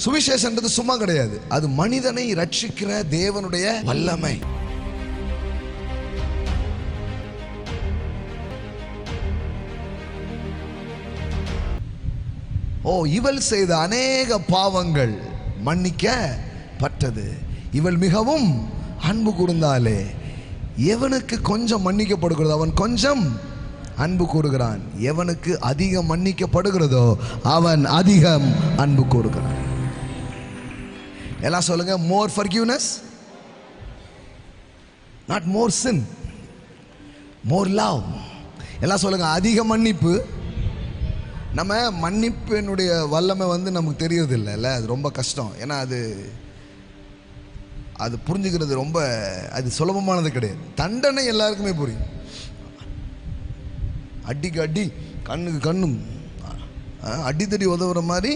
சுவிசேஷன்றது சும்மா கிடையாது, அது மனிதனை ரட்சிக்கிற தேவனுடைய வல்லமை. இவள் செய்த அநேக பாவங்கள் மன்னிக்கப்பட்டது, இவள் மிகவும் அன்பு கூர்ந்தாலே. எவனுக்கு கொஞ்சம் மன்னிக்கப்படுகிறதோ அவன் கொஞ்சம் அன்பு கூறுகிறான், எவனுக்கு அதிகம் மன்னிக்கப்படுகிறதோ அவன் அதிகம் அன்பு கூறுகிறான். எல்லாம் சொல்லுங்க, more forgiveness, not more sin, more love. எல்லாம் சொல்லுங்க, அதிக மன்னிப்பு. நம்ம மன்னிப்பினுடைய வல்லமை நமக்கு தெரியறது இல்லைல்ல, அது ரொம்ப கஷ்டம். ஏன்னா அது புரிஞ்சுக்கிறது ரொம்ப அது சுலபமானது கிடையாது. தண்டனை எல்லாருக்குமே புரியும், அடிக்கு அடி கண்ணுக்கு கண்ணும் அடித்தடி உதவுற மாதிரி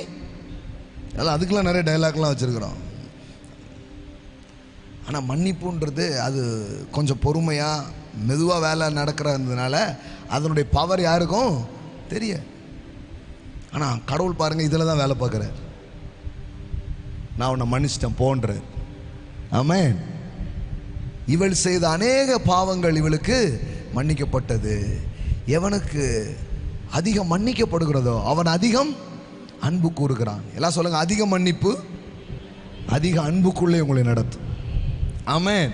எல்லாம், அதுக்கெல்லாம் நிறைய டைலாக்லாம் வச்சுருக்குறோம். ஆனால் மன்னிப்புன்றது அது கொஞ்சம் பொறுமையாக மெதுவாக வேலை நடக்கிறதுனால அதனுடைய பவர் யாருக்கும் தெரிய. ஆனால் கடவுள் பாருங்கள், இதில் தான் வேலை பார்க்குறார். நான் உன்னை மன்னிச்சிட்டேன் போன்ற. ஆமென். இவள் செய்த அநேக பாவங்கள் இவளுக்கு மன்னிக்கப்பட்டது, எவனுக்கு அதிகம் மன்னிக்கப்படுகிறதோ அவன் அதிகம் அன்பு கூறுகிறான். எல்லாம் சொல்லுங்க, அதிக மன்னிப்பு அதிக அன்புக்குள்ளே உங்களை நடத்தும். ஆமென்.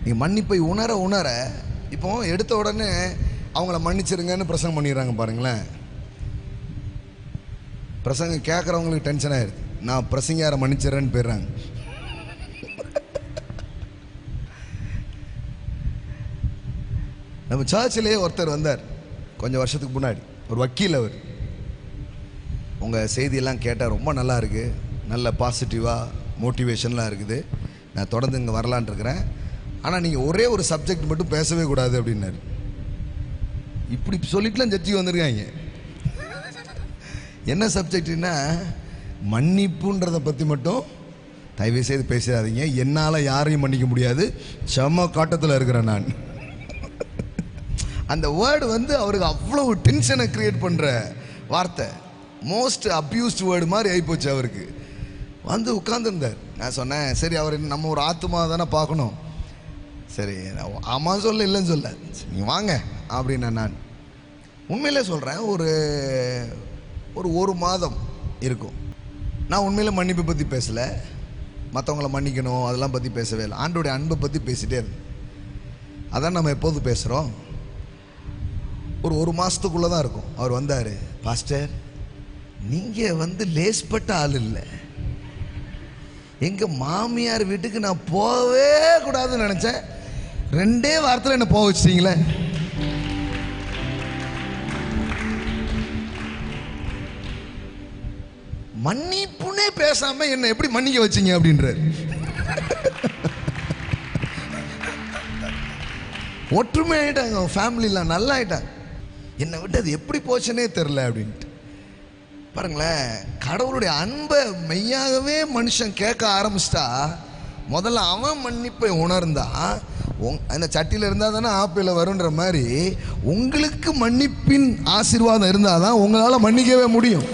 நீ மன்னிப்பை உணர உணர, இப்போ எடுத்த உடனே அவங்கள மன்னிச்சிருங்கன்னு பிரசங்கம் பண்ணிடுறாங்க பாருங்களேன். பிரசங்கம் கேட்குறவங்களுக்கு டென்ஷன் ஆயிடுது, நான் பிரசங்காரை மன்னிச்சிடறேன்னு போயிடுறாங்க. நம்ம சர்ச்சிலே ஒருத்தர் வந்தார் கொஞ்சம் வருஷத்துக்கு முன்னாடி, ஒரு வக்கீல். அவர் உங்கள் செய்தியெல்லாம் கேட்டால் ரொம்ப நல்லா இருக்குது, நல்ல பாசிட்டிவாக மோட்டிவேஷன்லாம் இருக்குது, நான் தொடர்ந்து இங்கே வரலான் இருக்கிறேன், ஆனால் நீங்கள் ஒரே ஒரு சப்ஜெக்ட் மட்டும் பேசவே கூடாது அப்படின்னாரு. இப்படி சொல்லிட்டுலாம் ஜட்ஜி வந்திருக்காங்க. என்ன சப்ஜெக்ட்னா, மன்னிப்புன்றதை பற்றி மட்டும் தயவு செய்து பேசாதீங்க, என்னால் யாரையும் மன்னிக்க முடியாது, செம்ம காட்டத்தில் இருக்கிறேன் நான். அந்த வேர்டு அவருக்கு அவ்வளோ டென்ஷனை கிரியேட் பண்ணுற வார்த்தை, மோஸ்ட் அப்யூஸ்ட் வேர்டு மாதிரி ஆகிப்போச்சு. அவருக்கு உட்காந்துருந்தார். நான் சொன்னேன், சரி அவர் நம்ம ஒரு ஆத்மா தானே பார்க்கணும், சரி ஆமாம் சொல்ல இல்லைன்னு சொல்ல, நீ வாங்க அப்படின்னா. நான் உண்மையிலே சொல்கிறேன், ஒரு மாதம் இருக்கும் நான் உண்மையிலே மன்னிப்பை பற்றி பேசலை, மற்றவங்கள மன்னிக்கணும் அதெல்லாம் பற்றி பேசவே இல்லை, ஆண்டோடைய அன்பை பற்றி பேசிகிட்டே இருந்தேன். அதான் நம்ம எப்போது பேசுகிறோம். ஒரு மாதத்துக்குள்ளே தான் இருக்கும். அவர் வந்தார், பாஸ்டர் நீங்கள் லேஸ்பட்ட ஆள் இல்லை, எங்கள் மாமியார் வீட்டுக்கு நான் போகவே கூடாதுன்னு நினச்சேன், 2 வாரத்தில் என்ன போக வச்சிட்டீங்களே. மன்னிப்புனே பேசாம என்ன எப்படி மன்னிக்க வச்சீங்க அப்படின்றார். ஒற்றுமை ஆயிட்டாங்க, ஃபேமிலிலாம் நல்லா ஆயிட்டாங்க. என்னை விட்டு அது எப்படி போச்சுன்னே தெரில அப்படின்ட்டு. பாருங்களேன், கடவுளுடைய அன்பை மெய்யாகவே மனுஷன் கேட்க ஆரம்பிச்சிட்டா, முதல்ல அவன் மன்னிப்பை உணர்ந்தா, அந்த சட்டியில் இருந்தால் தானே ஆப்பிள் வருன்ற மாதிரி உங்களுக்கு மன்னிப்பின் ஆசீர்வாதம் இருந்தால் தான் உங்களால் மன்னிக்கவே முடியும்.